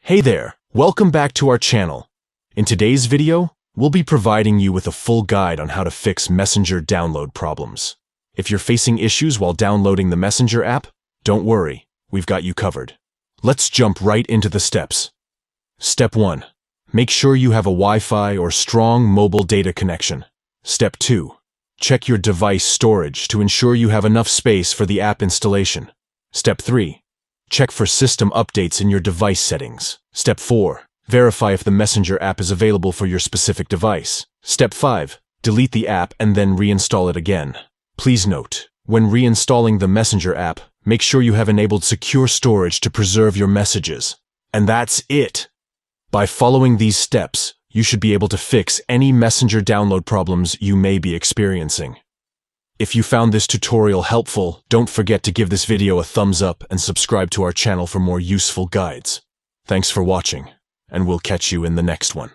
Hey there, welcome back to our channel. In today's video, we'll be providing you with a full guide on how to fix Messenger download problems. If you're facing issues while downloading the Messenger app, don't worry, we've got you covered. Let's jump right into the steps. Step 1. Make sure you have a Wi-Fi or strong mobile data connection. Step 2. Check your device storage to ensure you have enough space for the app installation. Step 3. Check for system updates in your device settings. Step 4. Verify if the Messenger app is available for your specific device. Step 5. Delete the app and then reinstall it again. Please note, when reinstalling the Messenger app, make sure you have enabled secure storage to preserve your messages. And that's it! By following these steps, you should be able to fix any Messenger download problems you may be experiencing. If you found this tutorial helpful, don't forget to give this video a thumbs up and subscribe to our channel for more useful guides. Thanks for watching, and we'll catch you in the next one.